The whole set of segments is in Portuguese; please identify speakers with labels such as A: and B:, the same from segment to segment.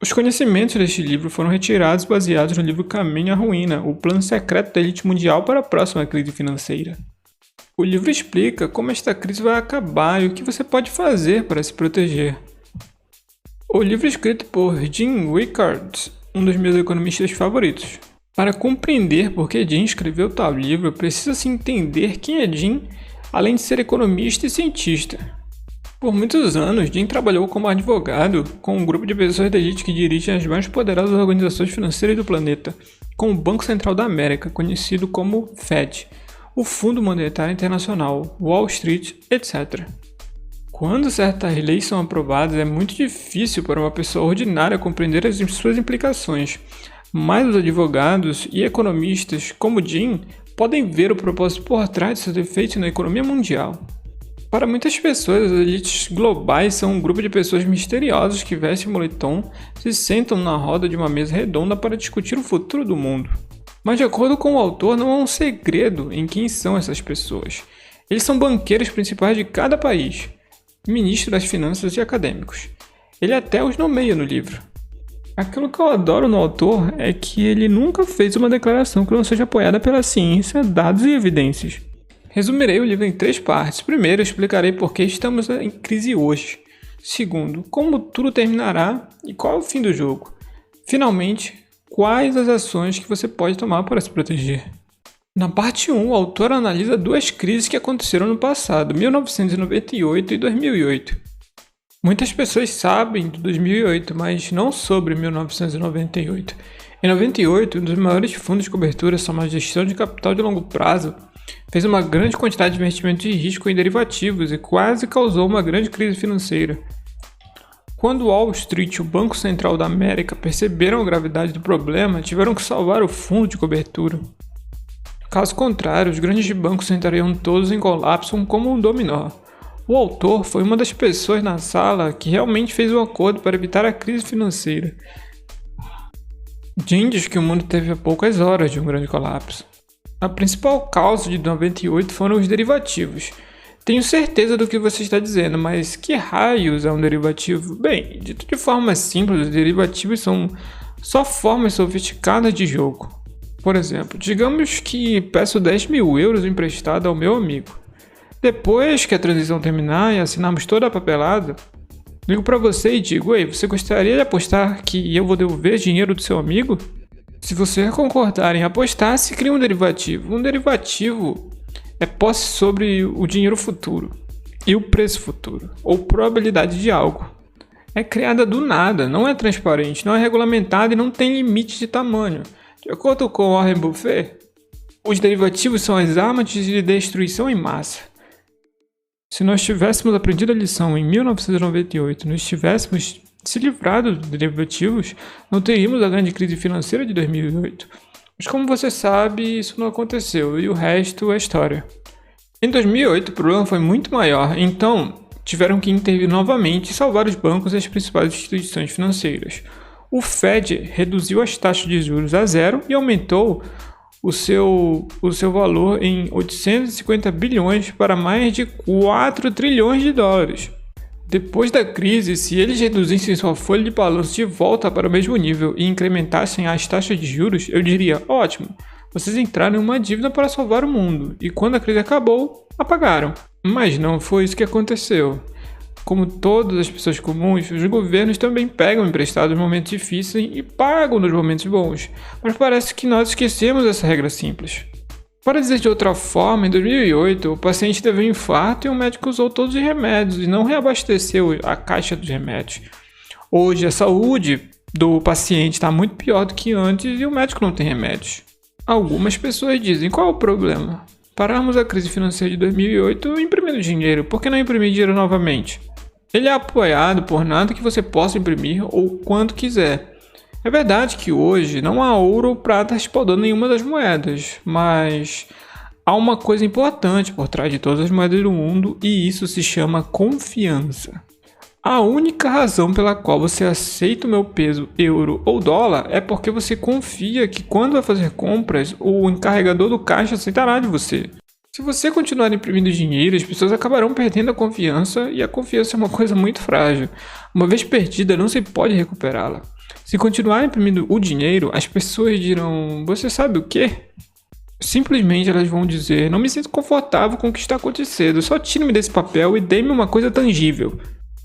A: Os conhecimentos deste livro foram retirados baseados no livro Caminho à Ruína, o plano secreto da elite mundial para a próxima crise financeira. O livro explica como esta crise vai acabar e o que você pode fazer para se proteger. O livro é escrito por Jim Rickards, um dos meus economistas favoritos. Para compreender por que Jim escreveu tal livro, precisa-se entender quem é Jim, além de ser economista e cientista. Por muitos anos, Jim trabalhou como advogado com um grupo de pessoas da elite que dirigem as mais poderosas organizações financeiras do planeta, como o Banco Central da América, conhecido como Fed, o Fundo Monetário Internacional, Wall Street, etc. Quando certas leis são aprovadas, é muito difícil para uma pessoa ordinária compreender as suas implicações, mas os advogados e economistas, como Jim, podem ver o propósito por trás de seus efeitos na economia mundial. Para muitas pessoas, as elites globais são um grupo de pessoas misteriosas que vestem moletom, se sentam na roda de uma mesa redonda para discutir o futuro do mundo. Mas de acordo com o autor, não há um segredo em quem são essas pessoas. Eles são banqueiros principais de cada país, ministros das finanças e acadêmicos. Ele até os nomeia no livro. Aquilo que eu adoro no autor é que ele nunca fez uma declaração que não seja apoiada pela ciência, dados e evidências. Resumirei o livro em 3 partes. Primeiro, explicarei por que estamos em crise hoje. Segundo, como tudo terminará e qual é o fim do jogo. Finalmente, quais as ações que você pode tomar para se proteger. Na parte 1, o autor analisa 2 crises que aconteceram no passado, 1998 e 2008. Muitas pessoas sabem de 2008, mas não sobre 1998. Em 98, um dos maiores fundos de cobertura sobre gestão de capital de longo prazo fez uma grande quantidade de investimento de risco em derivativos e quase causou uma grande crise financeira. Quando Wall Street e o Banco Central da América perceberam a gravidade do problema, tiveram que salvar o fundo de cobertura. Caso contrário, os grandes bancos entrariam todos em colapso como um dominó. O autor foi uma das pessoas na sala que realmente fez um acordo para evitar a crise financeira. Jim diz que o mundo teve a poucas horas de um grande colapso. A principal causa de 98 foram os derivativos. Tenho certeza do que você está dizendo, mas que raios é um derivativo? Bem, dito de forma simples, os derivativos são só formas sofisticadas de jogo. Por exemplo, digamos que peço 10 mil euros emprestado ao meu amigo. Depois que a transição terminar e assinarmos toda a papelada, ligo para você e digo: ei, você gostaria de apostar que eu vou devolver dinheiro do seu amigo? Se você concordar em apostar, se cria um derivativo. Um derivativo é posse sobre o dinheiro futuro e o preço futuro, ou probabilidade de algo. É criada do nada, não é transparente, não é regulamentada e não tem limite de tamanho. De acordo com Warren Buffett, os derivativos são as armas de destruição em massa. Se nós tivéssemos aprendido a lição em 1998 e nos tivéssemos se livrado dos derivativos, não teríamos a grande crise financeira de 2008. Mas como você sabe, isso não aconteceu e o resto é história. Em 2008 o problema foi muito maior, então tiveram que intervir novamente e salvar os bancos e as principais instituições financeiras. O Fed reduziu as taxas de juros a zero e aumentou o seu valor em 850 bilhões para mais de 4 trilhões de dólares. Depois da crise, se eles reduzissem sua folha de balanço de volta para o mesmo nível e incrementassem as taxas de juros, eu diria: ótimo, vocês entraram em uma dívida para salvar o mundo, e quando a crise acabou, apagaram. Mas não foi isso que aconteceu. Como todas as pessoas comuns, os governos também pegam emprestado nos momentos difíceis e pagam nos momentos bons, mas parece que nós esquecemos essa regra simples. Para dizer de outra forma, em 2008, o paciente teve um infarto e o médico usou todos os remédios e não reabasteceu a caixa dos remédios. Hoje, a saúde do paciente está muito pior do que antes e o médico não tem remédios. Algumas pessoas dizem: qual é o problema? Pararmos a crise financeira de 2008 imprimindo dinheiro, por que não imprimir dinheiro novamente? Ele é apoiado por nada que você possa imprimir ou quanto quiser. É verdade que hoje não há ouro ou prata respaldando nenhuma das moedas, mas há uma coisa importante por trás de todas as moedas do mundo e isso se chama confiança. A única razão pela qual você aceita o meu peso euro ou dólar é porque você confia que quando vai fazer compras, o encarregador do caixa aceitará de você. Se você continuar imprimindo dinheiro, as pessoas acabarão perdendo a confiança, e a confiança é uma coisa muito frágil. Uma vez perdida, não se pode recuperá-la. Se continuar imprimindo o dinheiro, as pessoas dirão: "Você sabe o quê?" Simplesmente elas vão dizer: "Não me sinto confortável com o que está acontecendo, só tire-me desse papel e dê-me uma coisa tangível."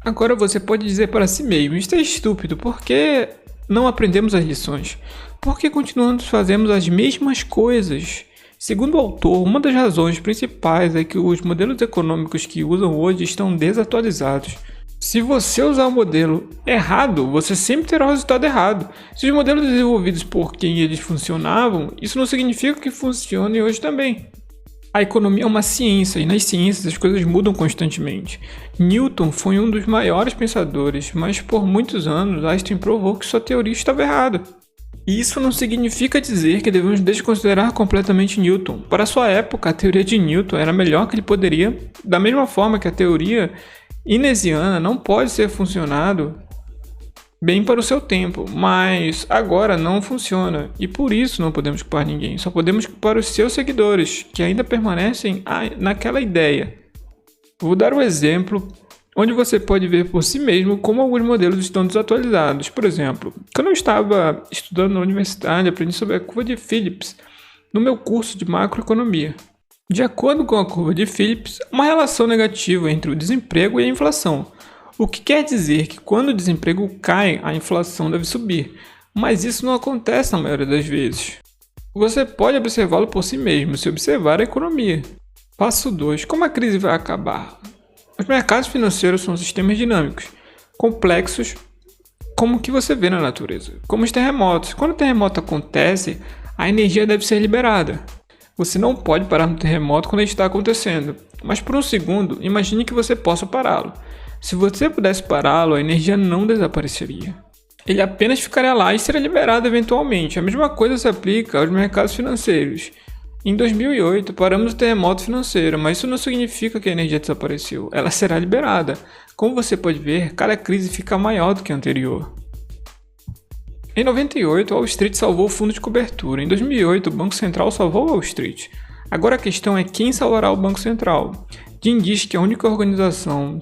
A: Agora você pode dizer para si mesmo: "Isto é estúpido, por que não aprendemos as lições? Por que continuamos fazendo as mesmas coisas?" Segundo o autor, uma das razões principais é que os modelos econômicos que usam hoje estão desatualizados. Se você usar o modelo errado, você sempre terá o resultado errado. Se os modelos desenvolvidos por quem eles funcionavam, isso não significa que funcionem hoje também. A economia é uma ciência, e nas ciências as coisas mudam constantemente. Newton foi um dos maiores pensadores, mas por muitos anos Einstein provou que sua teoria estava errada. E isso não significa dizer que devemos desconsiderar completamente Newton. Para sua época, a teoria de Newton era a melhor que ele poderia, da mesma forma que a teoria Keynesiana não pode ser funcionado bem para o seu tempo, mas agora não funciona, e por isso não podemos culpar ninguém, só podemos culpar os seus seguidores, que ainda permanecem naquela ideia. Vou dar um exemplo onde você pode ver por si mesmo como alguns modelos estão desatualizados. Por exemplo, quando eu estava estudando na universidade, aprendi sobre a curva de Phillips no meu curso de macroeconomia. De acordo com a curva de Phillips, uma relação negativa entre o desemprego e a inflação, o que quer dizer que quando o desemprego cai, a inflação deve subir, mas isso não acontece na maioria das vezes. Você pode observá-lo por si mesmo se observar a economia. Passo 2. Como a crise vai acabar? Os mercados financeiros são sistemas dinâmicos, complexos, como o que você vê na natureza, como os terremotos. Quando o terremoto acontece, a energia deve ser liberada. Você não pode parar no terremoto quando ele está acontecendo, mas por um segundo, imagine que você possa pará-lo. Se você pudesse pará-lo, a energia não desapareceria. Ele apenas ficaria lá e seria liberado eventualmente. A mesma coisa se aplica aos mercados financeiros. Em 2008, paramos o terremoto financeiro, mas isso não significa que a energia desapareceu. Ela será liberada. Como você pode ver, cada crise fica maior do que a anterior. Em 98, Wall Street salvou o fundo de cobertura. Em 2008, o Banco Central salvou Wall Street. Agora a questão é quem salvará o Banco Central. Jim diz que a única organização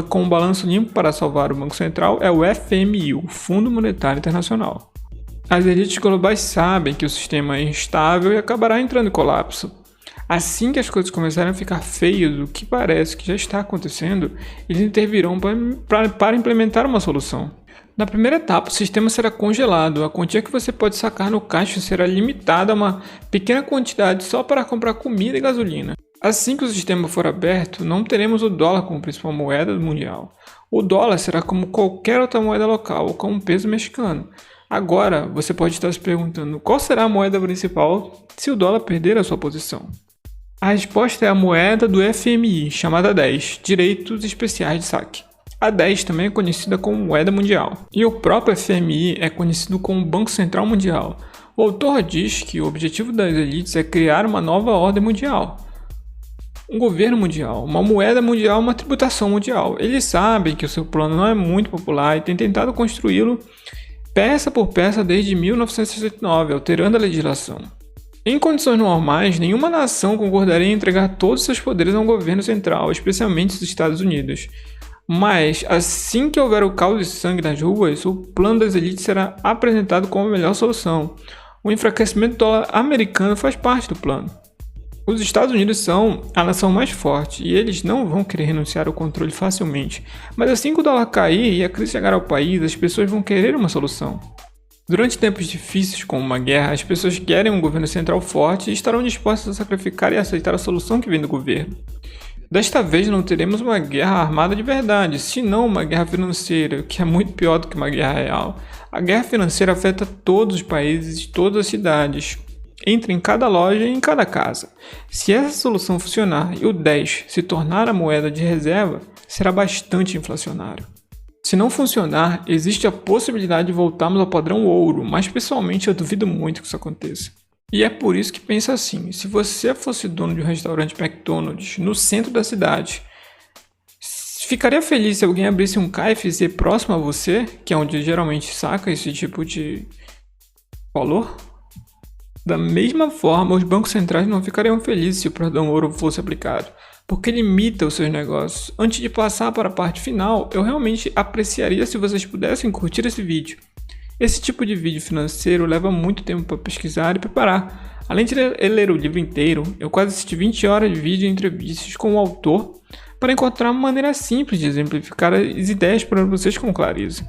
A: com um balanço limpo para salvar o Banco Central é o FMI, o Fundo Monetário Internacional. As elites globais sabem que o sistema é instável e acabará entrando em colapso. Assim que as coisas começarem a ficar feias, o que parece que já está acontecendo, eles intervirão para implementar uma solução. Na primeira etapa, o sistema será congelado. A quantia que você pode sacar no caixa será limitada a uma pequena quantidade só para comprar comida e gasolina. Assim que o sistema for aberto, não teremos o dólar como principal moeda mundial. O dólar será como qualquer outra moeda local, como um peso mexicano. Agora, você pode estar se perguntando qual será a moeda principal se o dólar perder a sua posição. A resposta é a moeda do FMI, chamada 10, Direitos Especiais de Saque. A 10 também é conhecida como moeda mundial, e o próprio FMI é conhecido como Banco Central Mundial. O autor diz que o objetivo das elites é criar uma nova ordem mundial, um governo mundial, uma moeda mundial, uma tributação mundial. Eles sabem que o seu plano não é muito popular e têm tentado construí-lo peça por peça desde 1969, alterando a legislação. Em condições normais, nenhuma nação concordaria em entregar todos seus poderes a um governo central, especialmente os Estados Unidos. Mas, assim que houver o caos de sangue nas ruas, o plano das elites será apresentado como a melhor solução. O enfraquecimento do dólar americano faz parte do plano. Os Estados Unidos são a nação mais forte e eles não vão querer renunciar ao controle facilmente. Mas assim que o dólar cair e a crise chegar ao país, as pessoas vão querer uma solução. Durante tempos difíceis como uma guerra, as pessoas querem um governo central forte e estarão dispostas a sacrificar e aceitar a solução que vem do governo. Desta vez não teremos uma guerra armada de verdade, senão uma guerra financeira, que é muito pior do que uma guerra real. A guerra financeira afeta todos os países e todas as cidades. Entra em cada loja e em cada casa. Se essa solução funcionar e o 10 se tornar a moeda de reserva, será bastante inflacionário. Se não funcionar, existe a possibilidade de voltarmos ao padrão ouro, mas pessoalmente eu duvido muito que isso aconteça. E é por isso que pensa assim, se você fosse dono de um restaurante McDonald's no centro da cidade, ficaria feliz se alguém abrisse um KFC próximo a você, que é onde geralmente saca esse tipo de valor? Da mesma forma, os bancos centrais não ficariam felizes se o padrão ouro fosse aplicado, porque limita os seus negócios. Antes de passar para a parte final, eu realmente apreciaria se vocês pudessem curtir esse vídeo. Esse tipo de vídeo financeiro leva muito tempo para pesquisar e preparar. Além de ler o livro inteiro, eu quase assisti 20 horas de vídeo e entrevistas com o autor para encontrar uma maneira simples de exemplificar as ideias para vocês com clareza.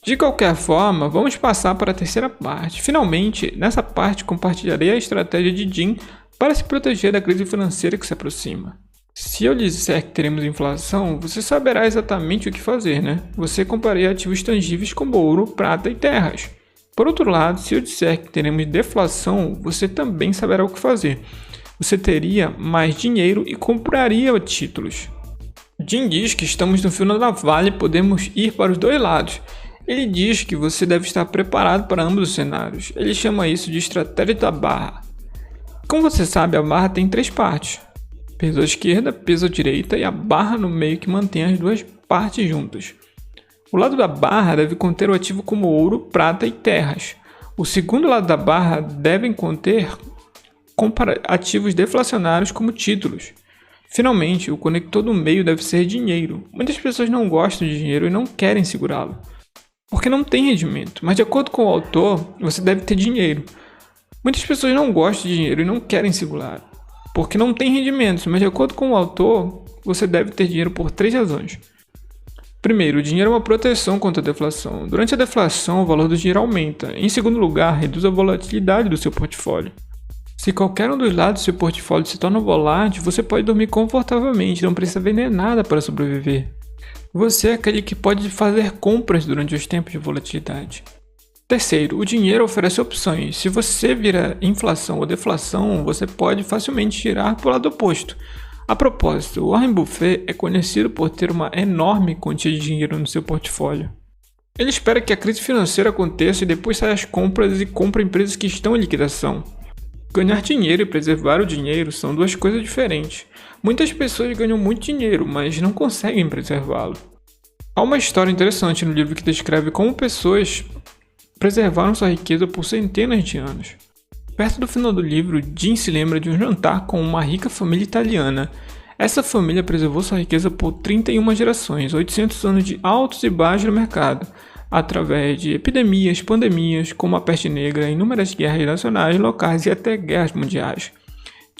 A: De qualquer forma, vamos passar para a terceira parte. Finalmente, nessa parte compartilharei a estratégia de Jim para se proteger da crise financeira que se aproxima. Se eu lhe disser que teremos inflação, você saberá exatamente o que fazer, né? Você compraria ativos tangíveis como ouro, prata e terras. Por outro lado, se eu disser que teremos deflação, você também saberá o que fazer. Você teria mais dinheiro e compraria títulos. Jim diz que estamos no fio da navalha e podemos ir para os dois lados. Ele diz que você deve estar preparado para ambos os cenários. Ele chama isso de estratégia da barra. Como você sabe, a barra tem 3 partes. Peso à esquerda, peso à direita e a barra no meio que mantém as duas partes juntas. O lado da barra deve conter o ativo como ouro, prata e terras. O segundo lado da barra deve conter ativos deflacionários como títulos. Finalmente, o conector do meio deve ser dinheiro. Muitas pessoas não gostam de dinheiro e não querem segurá-lo, porque não tem rendimento, mas de acordo com o autor, você deve ter dinheiro. Muitas pessoas não gostam de dinheiro e não querem segurá-lo, porque não tem rendimentos, mas de acordo com o autor, você deve ter dinheiro por 3 razões. Primeiro, o dinheiro é uma proteção contra a deflação. Durante a deflação, o valor do dinheiro aumenta. Em segundo lugar, reduz a volatilidade do seu portfólio. Se qualquer um dos lados do seu portfólio se torna volátil, você pode dormir confortavelmente, não precisa vender nada para sobreviver. Você é aquele que pode fazer compras durante os tempos de volatilidade. Terceiro, o dinheiro oferece opções. Se você vira inflação ou deflação, você pode facilmente girar para o lado oposto. A propósito, Warren Buffett é conhecido por ter uma enorme quantia de dinheiro no seu portfólio. Ele espera que a crise financeira aconteça e depois saia às compras e compra empresas que estão em liquidação. Ganhar dinheiro e preservar o dinheiro são 2 coisas diferentes. Muitas pessoas ganham muito dinheiro, mas não conseguem preservá-lo. Há uma história interessante no livro que descreve como pessoas preservaram sua riqueza por centenas de anos. Perto do final do livro, Jim se lembra de um jantar com uma rica família italiana. Essa família preservou sua riqueza por 31 gerações, 800 anos de altos e baixos no mercado, através de epidemias, pandemias, como a peste negra, inúmeras guerras nacionais, locais e até guerras mundiais.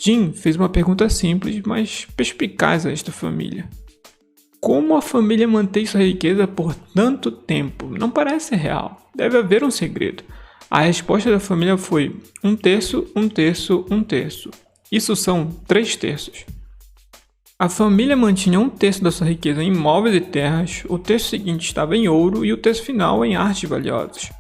A: Jim fez uma pergunta simples, mas perspicaz a esta família. Como a família mantém sua riqueza por tanto tempo? Não parece real. Deve haver um segredo. A resposta da família foi 1/3, 1/3, 1/3. Isso são 3/3. A família mantinha 1/3 da sua riqueza em imóveis e terras, o terço seguinte estava em ouro e o terço final em artes valiosas.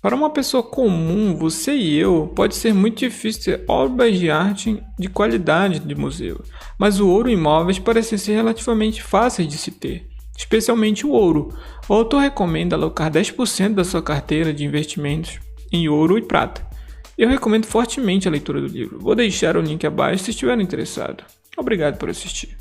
A: Para uma pessoa comum, você e eu, pode ser muito difícil ter obras de arte de qualidade de museu, mas o ouro e imóveis parecem ser relativamente fáceis de se ter, especialmente o ouro. O autor recomenda alocar 10% da sua carteira de investimentos em ouro e prata. Eu recomendo fortemente a leitura do livro. Vou deixar o link abaixo se estiver interessado. Obrigado por assistir.